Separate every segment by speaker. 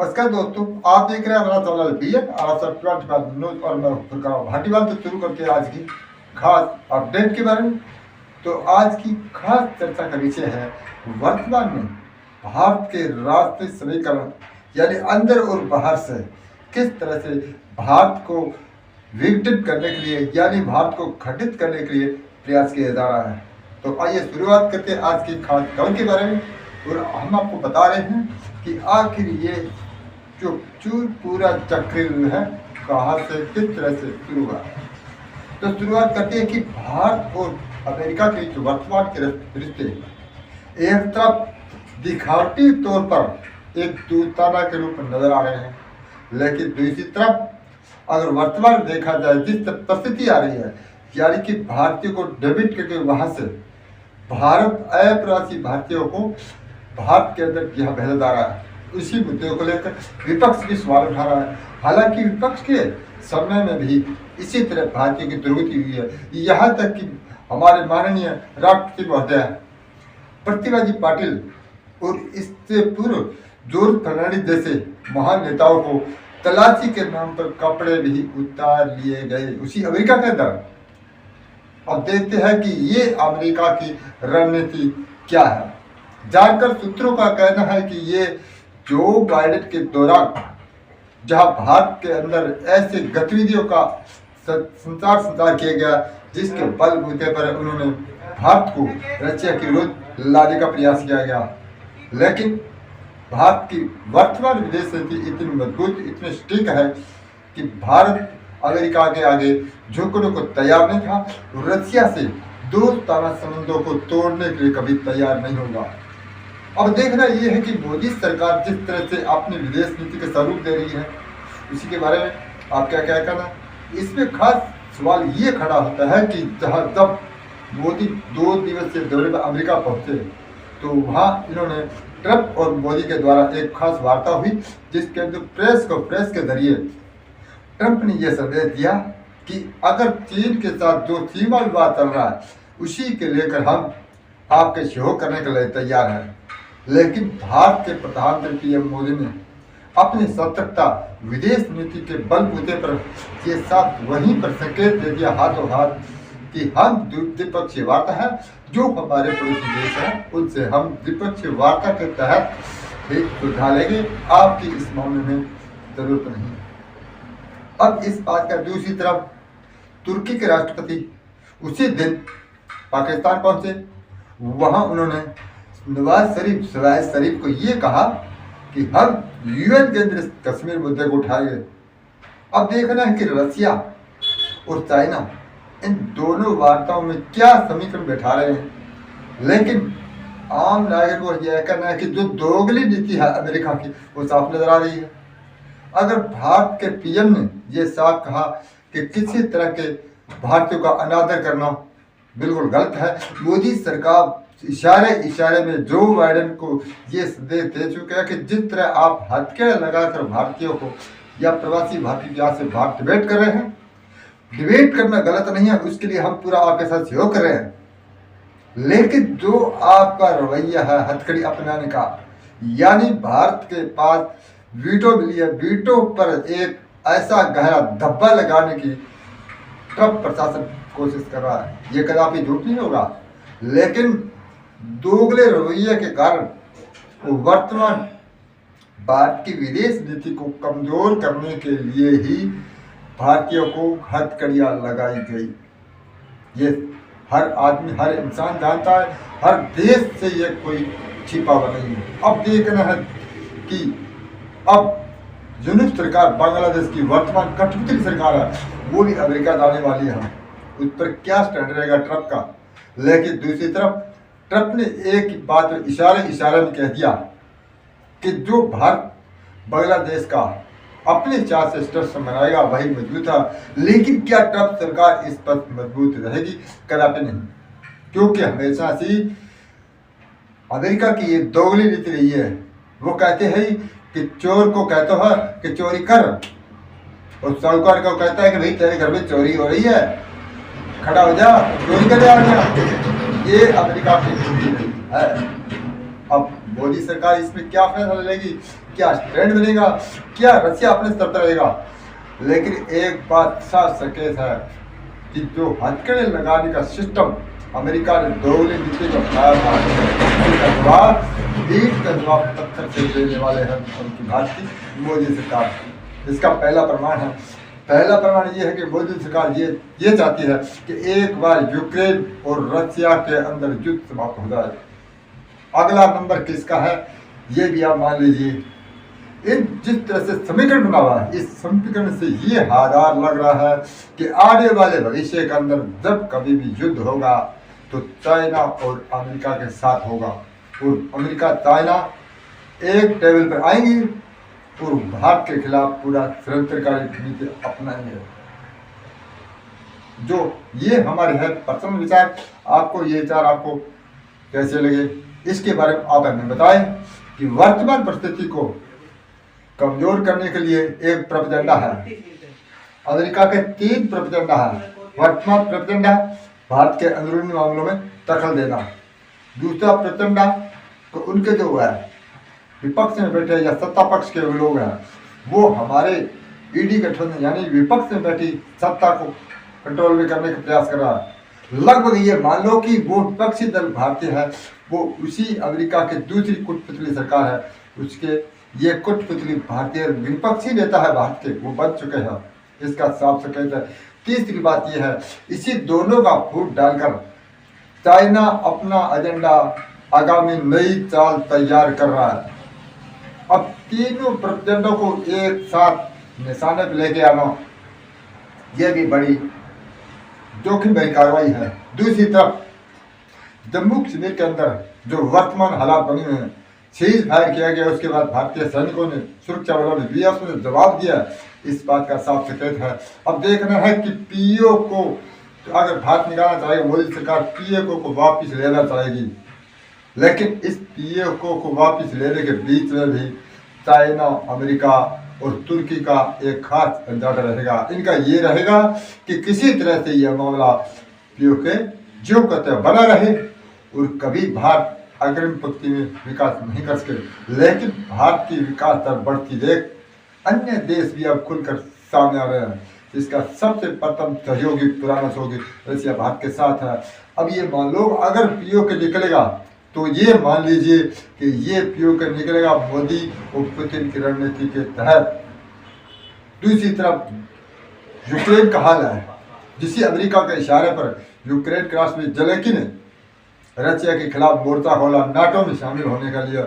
Speaker 1: नमस्कार दोस्तों, आप देख रहे हैं हमारा चैनल BN न्यूज और मैं फुरकान भाटीवाल। तो शुरू करते हैं आज की खास अपडेट के बारे में। तो आज की खास चर्चा का विषय है वर्तमान में भारत के राष्ट्रीय समीकरण यानी अंदर और बाहर से किस तरह से भारत को विघटित करने के लिए यानी भारत को घटित करने के लिए प्रयास किया जा रहा है। तो आइए शुरुआत करते हैं आज की खास खबर के बारे में। और हम आपको बता रहे हैं कि आखिर ये जो पूरा चक्र है कहाँ से किस तरह से शुरू हुआ। तो शुरुआत करते हैं कि भारत और अमेरिका के जो वर्तमान के रिश्ते एक तरफ दिखावटी तौर पर एक दोस्ताना के रूप में नजर आ रहे हैं, लेकिन दूसरी तरफ अगर वर्तमान देखा जाए जिस परिस्थिति आ रही है यानी कि भारतीयों को डेबिट करके वहां से भारत अप्रवासी भारतीयों को भारत के अंदर यह भेजा जा रहा है, उसी मुद्दे को लेकर विपक्ष भी सवाल उठा रहा है। हालांकि विपक्ष के समय में भी इसी तरह भारतीयों की दुर्गति हुई है, यहाँ तक कि हमारे माननीय राष्ट्रपति महोदय प्रतिभा जी पाटिल और इससे पूर्व जॉर्ज फर्नांडिस जैसे महान नेताओं को तलाशी के नाम पर कपड़े भी उतार लिए गए उसी अमेरिका के अंदर। अब देखते हैं कि ये अमेरिका की रणनीति क्या है। जानकर सूत्रों का कहना है कि ये जो बाइडेन के दौरान जहां भारत के अंदर ऐसे गतिविधियों का संचार किया गया जिसके बलबूते पर उन्होंने भारत को रशिया के विरुद्ध लाने का प्रयास किया गया, लेकिन भारत की वर्तमान विदेश नीति इतनी मजबूत इतनी स्टिक है कि भारत अमेरिका के आगे झुकने को तैयार नहीं था। रशिया से दोस्ताना संबंधों को तोड़ने के लिए कभी तैयार नहीं होगा। अब देखना यह है कि मोदी सरकार जिस तरह से अपनी विदेश नीति का स्वरूप दे रही है उसी के बारे में आप क्या क्या कहना। इसमें खास सवाल ये खड़ा होता है कि जब मोदी 2 दिवसीय दौरे में अमेरिका पहुंचे तो वहाँ इन्होंने ट्रंप और मोदी के द्वारा एक खास वार्ता हुई जिसके अंदर प्रेस के जरिए ट्रंप ने यह संदेश दिया कि अगर चीन के साथ जो सीमा विवाद चल रहा है उसी के लेकर हम आपके सहयोग करने के लिए तैयार हैं, लेकिन भारत के प्रधानमंत्री पीएम मोदी ने अपनी सतर्कता विदेश नीति के बलबूते पर ये साफ वहीं पर संकेत दे दिया हाथों हाथ कि हम द्विपक्षीय वार्ता है जो हमारे पड़ोसी देश हैं उनसे हम द्विपक्षीय वार्ता के तहत एक सुझाव लेंगे, आपकी इस मामले में जरूरत नहीं। अब इस बात का दूसरी तरफ तुर्की के राष्ट्रपति उसी दिन पाकिस्तान पहुंचे। वहां उन्होंने नवाज शरीफ को ये कहा कि हम यूएन के अंदर कश्मीर मुद्दे को उठाएंगे। अब देखना है कि रशिया और चाइना इन दोनों वार्ताओं में क्या समीकरण बैठा रहे हैं, लेकिन आम नागरिक को यह कहना है कि जो दोगली नीति है अमेरिका की वो साफ नजर आ रही है। अगर भारत के पीएम ने यह साफ कहा कि किसी तरह के भारतीयों का अनादर करना बिल्कुल गलत है, मोदी सरकार इशारे में जो बाइडेन को ये संदेश दे चुके हैं कि जिस तरह आप हथकड़े लगाकर भारतीयों को या प्रवासी भारतीय यहाँ से बाहर डिबेट कर रहे हैं, डिबेट करना गलत नहीं है, उसके लिए हम पूरा आपके साथ सहयोग कर रहे हैं, लेकिन जो आपका रवैया है हथकड़ी अपनाने का यानी भारत के पास वीटो मिली है, वीटो पर एक ऐसा गहरा धब्बा लगाने की ट्रंप प्रशासन कोशिश कर रहा है, ये कदापि झूठ नहीं होगा, लेकिन दोगले रवैये के कारण वर्तमान भारत की विदेश नीति को कमजोर करने के लिए ही भारतीयों को हथकड़ियां लगाई गई। ये हर आदमी हर इंसान जानता है, हर देश से ये कोई छिपा हुआ नहीं है। अब देखना है कि अब यूनिट सरकार बांग्लादेश की वर्तमान कठपुतली सरकार है वो भी अमेरिका जाने वाली है, उस पर क्या स्टैंड रहेगा ट्रंप का। लेकिन दूसरी तरफ ट्रंप ने एक बात इशारे में कह दिया कि जो भारत बांग्लादेश का अपने 4 सिस्टर से मनाएगा वही मजबूत है, लेकिन क्या ट्रंप सरकार इस पर मजबूत रहेगी? कदापि नहीं, क्योंकि हमेशा से अमेरिका की ये दोगली नीति रही है। वो कहते हैं कि चोर को कहते हो कि चोरी कर और साहूकार को कहता है कि भाई तेरे घर में चोरी हो रही है, खड़ा हो जा, चोरी कर आ गया। ये अमेरिका की नीति है। अब मोदी सरकार इसमें क्या फैसला लेगी क्या स्टैंड बनेगा, क्या रसिया अपने स्तर पर रहेगा। लेकिन एक बात साफ संकेत है कि जो हथकड़े लगाने का सिस्टम अमेरिका ने दोगले नीति को अपनाया था, उसका जवाब ईंट का जवाब पत्थर से देने वाले हैं उनकी भारतीय मोदी सरकार। इसका पहला प्रमाण है, पहला प्रमाण ये है कि मोदी सरकार ये चाहती है कि एक बार यूक्रेन और रशिया के अंदर युद्ध समाप्त हो जाए। अगला नंबर किसका है ये भी आप मान लीजिए। इन जिस तरह से समीकरण बना हुआ है, इस समीकरण से ये आधार लग रहा है कि आने वाले भविष्य के अंदर जब कभी भी युद्ध होगा तो चाइना और अमेरिका के साथ होगा, और अमेरिका चाइना एक टेबल पर आएंगी और भारत के खिलाफ पूरा षड्यंत्रकारी नीति अपनाएंगे। जो ये हमारे है पर्सनल विचार, आपको ये विचार आपको कैसे लगे इसके बारे में आप हमें बताएं कि वर्तमान परिस्थिति को कमजोर करने के लिए एक प्रोपेगेंडा है, अमेरिका के 3 प्रोपेगेंडा है। वर्तमान प्रोपेगेंडा भारत के अंदरूनी मामलों में दखल देना, दूसरा प्रोपेगेंडा तो उनके जो है विपक्ष में बैठे या सत्ता पक्ष के लोग हैं वो हमारे ईडी गठबंधन यानी विपक्ष में बैठी सत्ता को कंट्रोल में करने का प्रयास कर रहा है। लगभग ये मान लो कि वो विपक्षी दल भारतीय है, वो उसी अमेरिका के दूसरी कुटपुतली सरकार है, उसके ये कुटपुतली भारतीय विपक्षी नेता है भारत के, वो बन चुके हैं। इसका साफ संकेत है। तीसरी बात यह है, इसी दोनों का फूट डालकर चाइना अपना एजेंडा आगामी नई चाल तैयार कर रहा है। अब तीनों प्रोपेगेंडों को एक साथ निशाने पर लेके आना यह भी बड़ी जोखिम भरी कार्रवाई है। दूसरी तरफ जम्मू कश्मीर के अंदर जो वर्तमान हालात बने हुए हैं, सीज फायर किया गया, उसके बाद भारतीय सैनिकों ने सुरक्षा बलों ने बीएसएफ ने जवाब दिया, इस बात का साफ संकेत है। अब देखना है कि पीओ को अगर भारत निकालना चाहेगा मोदी सरकार पीओ को वापस लेना चाहेगी, लेकिन इस पीओ को वापस लेने के बीच में भी चाइना, अमेरिका और तुर्की का एक खास एजेंडा रहेगा। इनका ये रहेगा कि किसी तरह से यह मामला पीओ के जो कहते बना रहे और कभी भारत अग्रिम पंक्ति में विकास नहीं कर सके। लेकिन भारत की विकास दर बढ़ती देख अन्य देश भी अब खुलकर सामने आ रहे हैं। इसका सबसे प्रथम सहयोगी पुराना सहयोगी रशिया भारत के साथ है। अब ये मान लो अगर पीओ के निकलेगा तो ये मान लीजिए कि ये पीओ के निकलेगा मोदी और पुतिन की रणनीति के तहत। दूसरी तरफ यूक्रेन का हाल है, जिसी अमेरिका के इशारे पर यूक्रेन के राष्ट्रपति ज़ेलेंस्की ने रशिया के खिलाफ मोर्चा खोला, नाटो में शामिल होने का लिए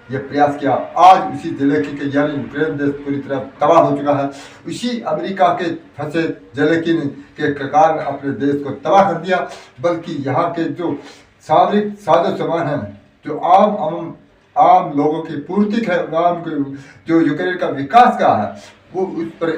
Speaker 1: यह प्रयास किया। आज उसी ज़ेलेंस्की के यानी यूक्रेन देश पूरी तरह तबाह हो चुका है। उसी अमेरिका के फंसे ज़ेलेंस्की ने के कारण अपने देश को तबाह कर दिया, बल्कि यहाँ के जो सामरिक साजो सामान है, जो आम लोगों की पूर्ति है, आम जो यूक्रेन का विकास का है, वो उस पर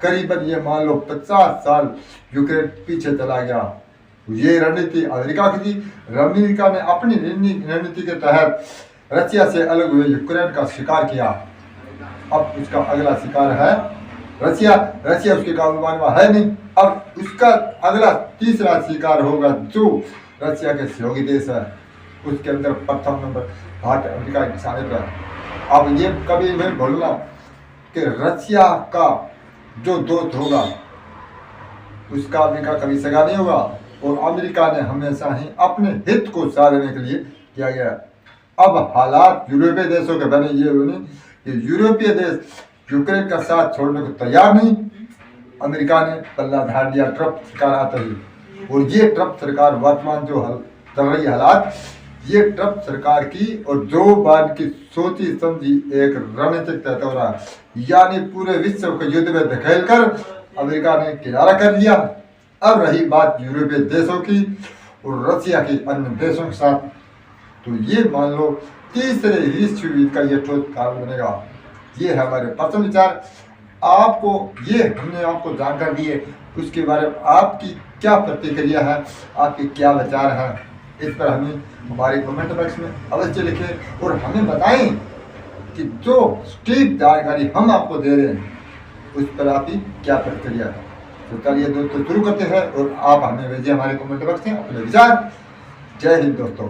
Speaker 1: करीबन ये मान लो 50 साल यूक्रेन पीछे चला गया। ये रणनीति अमेरिका की थी। अमेरिका ने अपनी रणनीति के तहत रशिया से अलग हुए यूक्रेन का शिकार किया। अब उसका अगला शिकार है रशिया। रशिया उसके काबू में है नहीं। अब उसका अगला तीसरा शिकार होगा जो रशिया के सहयोगी देश है, उसके अंदर प्रथम नंबर भारत अमेरिका के निशाने पर है। अब ये कभी नहीं भूलना कि रशिया का जो दोस्त होगा उसका अमेरिका कभी सगा नहीं होगा, और अमेरिका ने हमेशा ही अपने हित को साधने के लिए किया गया। अब हालात यूरोपीय देशों के बने ये नहीं कि यूरोपीय देश यूक्रेन का साथ छोड़ने को तैयार नहीं। अमेरिका ने पल्ला झाड़ दिया ट्रंप सरकार आते ही, और ये ट्रंप सरकार वर्तमान जो चल रही हालात, ये ट्रंप सरकार की और जो बाइडेन की सोची समझी एक रणनीतिक तय हो रहा है, यानी पूरे विश्व को युद्ध में धकेल कर अमेरिका ने किनारा कर दिया। अब रही बात यूरोपीय देशों की और रशिया की अन्य देशों के साथ, तो ये मान लो तीसरे विश्व युद्ध का ये ठोस कारण बनेगा। ये है हमारे पर्सनल विचार। आपको ये हमने आपको जानकारी दिए, उसके बारे में आपकी क्या प्रतिक्रिया है, आपके क्या विचार हैं, इस पर हमें हमारे कमेंट बॉक्स में अवश्य लिखें और हमें बताएं कि जो सटीक जानकारी हम आपको दे रहे हैं उस पर आपकी क्या प्रतिक्रिया है। तो चलिए दोस्तों शुरू करते हैं और आप हमें भेजिए हमारे कमेंट बॉक्स में अपने विचार। जय हिंद दोस्तों।